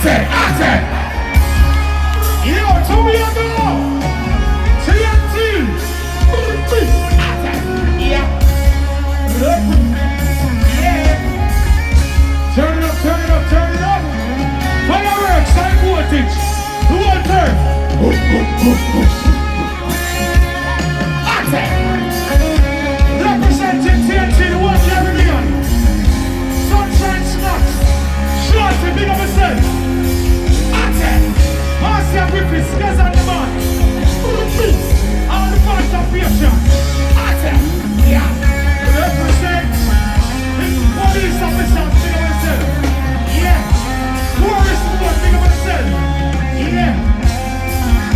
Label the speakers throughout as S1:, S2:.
S1: Yo, Tobago! TNT! Yeah. Turn it up, turn it up, turn it up! Fireworks, high voltage! The one turn! Representing TNT, the one Caribbean! Sunshine Snacks! Short and big of a set! Marcia Griffiths, guys on the man. All the participation. Yeah. Represent. Police officer, big of myself. Yeah. Tourist board, big of myself. Yeah.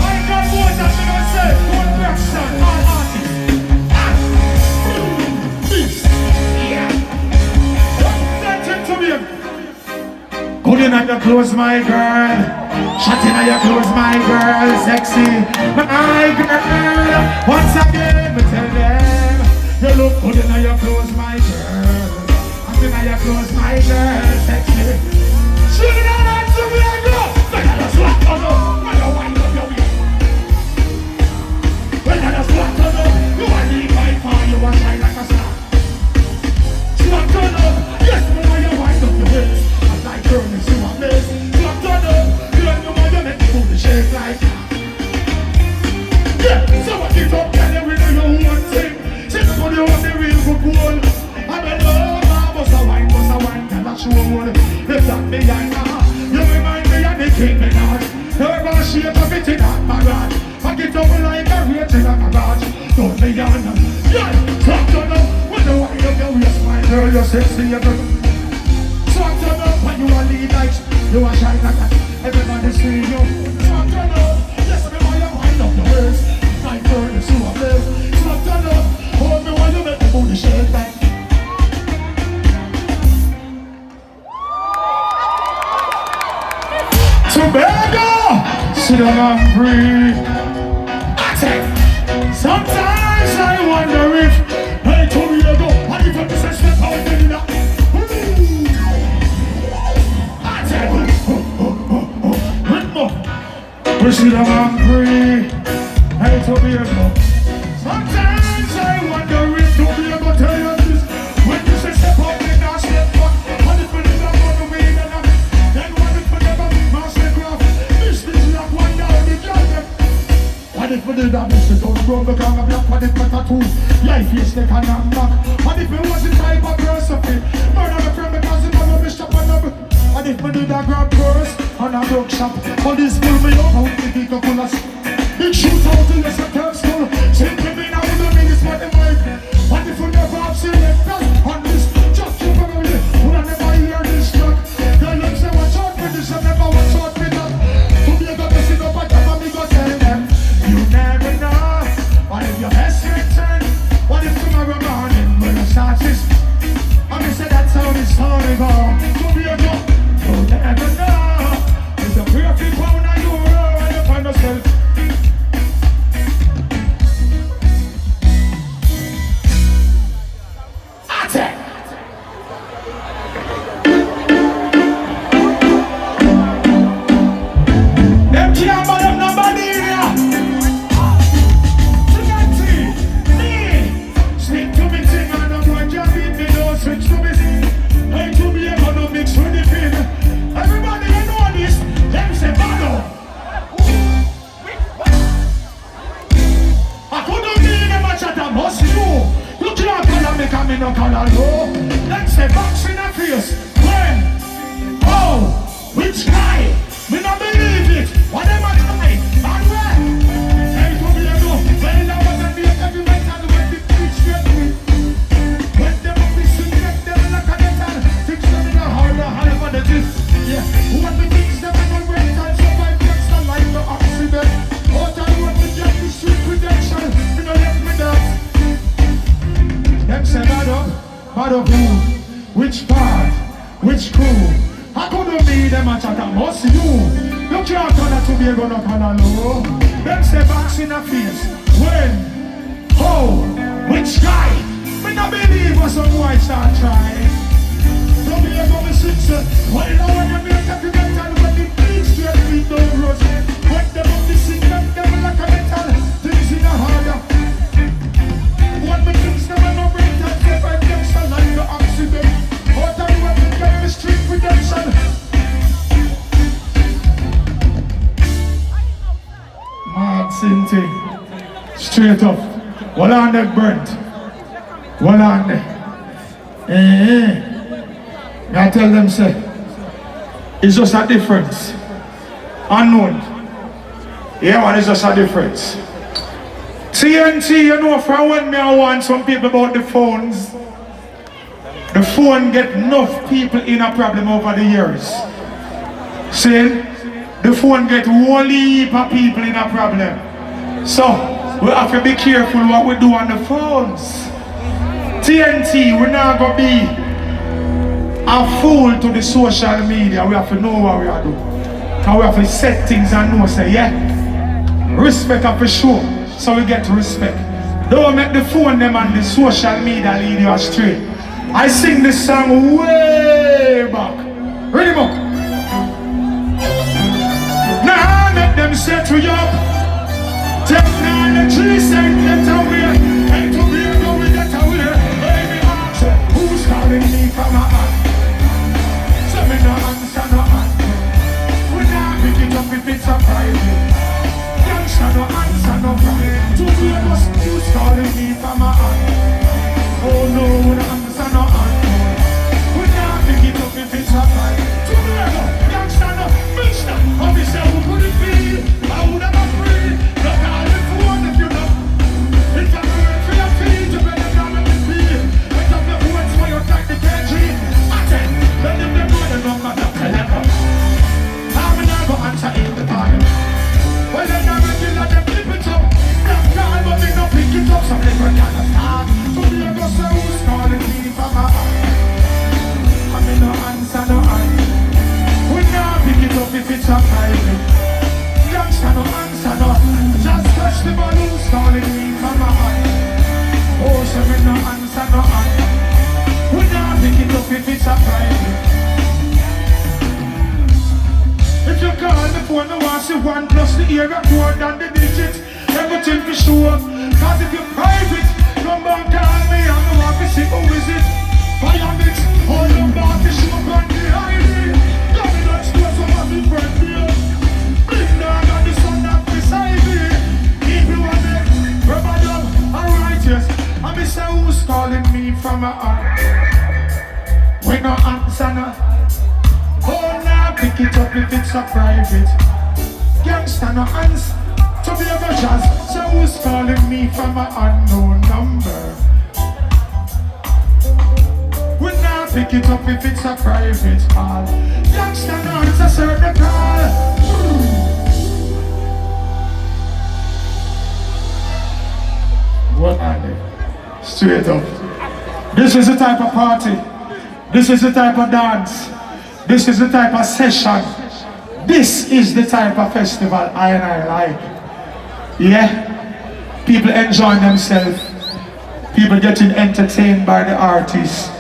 S1: I got boys, big of myself. One person, all artists. Yeah. Represent to me. Good night, you close my girl. Shut in your clothes, my girl, sexy, my girl. Once again, me tell them, you look good in your clothes, my girl. I'm in your clothes, my girl, sexy. Shoot it out to me, I go. When I just walk on up, when you wind up your waist. When I just walk on up, you are the my fire, you are shine like a star. Swat on up, yes, when you wind up your waist. I'm like girls, you are missed. Swat on up. Shake like yeah, so I get up and we know you one thing. Since when you want the real good goal, I'm in love, bust a wine, and I show one. If that me I know, you remind me of the king me not. Never shape of it in that my God. I get up like a rage in a garage. Don't me on, yeah, talk to them. When you wind up your waist, my girl, you're sexy, you're good. Talk to them when you are lead like you are shine like that. Everybody see you. Talk to them. Yes, me while you wind up your waist. My girl is who I live. Talk to them. Hold me while you make the booty shake like. Tobago! Sit down and breathe. Sometimes I wonder if hey Tobago, how you from the step out in that? We sit down and breathe. Hey Tobago. Sometimes I wonder if Tobago tell you this. When you say step up in that step back, what if we live up on the way then what if we never master craft? This is like one down the garden. What if we did that Mr. Don't run the gang of black? What if we tattoo? Life is like a knock. What if we wasn't type of person? Murder my friend because it never missed up another. What if we did a grab purse and a broke shop? But this pull me up out the big full of big shoot out till it's a curve school. Simply me now with the biggest what they might. What if we never have seen it on this? Just keep on going. Who never hear this track? Girl, you say watch out for this and never watch out for that. To be able to sit up and tell me go tell them. You never know. What if your best return? What if tomorrow morning when the start is? And they say that's how this story go. To be able you never know. It's a perfect pound and you roll and you find yourself. Attack! Them can't buy them nobody here. Me. Stick to me thing and I'm going to beat me. Don't switch to me. Hey, to me, I'm gonna mix with the pin. Everybody you know this, them say Bado. I couldn't be in a match at a must you. You can't call me come in no color low. Them say box in the face. When? Oh, which guy? Me not believe it. What am I trying? And when? Hey, to me, I know. Well, now I'm gonna be every night and when the preach straight to me. When them up is sing, get them like a metal. Fix them in a harder, for the gist. Yeah, what we fix them and we wait and survive next to life no accident. All time what we get the street redemption. We don't let me down. Them say bad up who? Which part? Which crew? How could you be them a chat and must you? You can't turn it to be a gun up on a low. Them say box in the face. When? How? Which guy? Me not believe what some white start trying. Don't be a go to six. Well, now when you make up, you get time when you thing. Straight up. Well on there, burnt. Well on there. I tell them, say, it's just a difference. Unknown. Yeah, man, it's just a difference. TNT, you know, from when me I want some people about the phones, the phone get enough people in a problem over the years. See? The phone get one heap of people in a problem. So, we have to be careful what we do on the phones. TNT, we're not going to be a fool to the social media. We have to know what we are doing. And we have to set things and know, say, yeah, respect up for sure. So we get respect. Don't make the phone them and the social media lead you astray. I sing this song way back. Ready, mo? Now make them set you up. Technology send get away. And Tobago we get away. Baby, ask who's calling me from a hand? So me no answer no hand. We not pick it up if it's a private. Answer no answer no problem. Tobago who's calling me from a hand? Oh no, we not answer no hand. We not pick it up if it's a private. Tobago, youngster no, bitch no. Officer who could it be? I would have a free. Look at the phone if you know. It's a bird for your feet. You better not let it be. Pick up the phones for your track the KG. Attend, let them know the number to tell them. I'm not going to answer in the time. Well, then I'm regular, them flip it up. That guy, but they don't pick it up. Some little kind of start. So the other say who's calling me from a hand? I mean, no answer, no hand. We not pick it up if it's a private. Youngster, no answer, no. Just touch the ball who's calling me from a hand. Oh, so me no answer, no hand. We not pick it up if it's a private. If you call the phone, no one say 1 plus the area more than the digits. Everything for sure. Cause if you're private, number call me and no one can see who is it. Fire mix, all number to show up on the highway. Dominant store, some of me friend here. Big dog on the sun up beside me. People want it, rubber dub, alright yes. And me say who's calling me from a heart. We no answer no. Oh, now pick it up if it's a private. Gangsta no answer. To be a jazz. So who's calling me from an unknown number? We now pick it up if it's a private call. Gangsta no answer, sir, the call. What are they? Straight up. This is the type of party. This is the type of dance. This is the type of session. This is the type of festival I like. Yeah? People enjoying themselves. People getting entertained by the artists.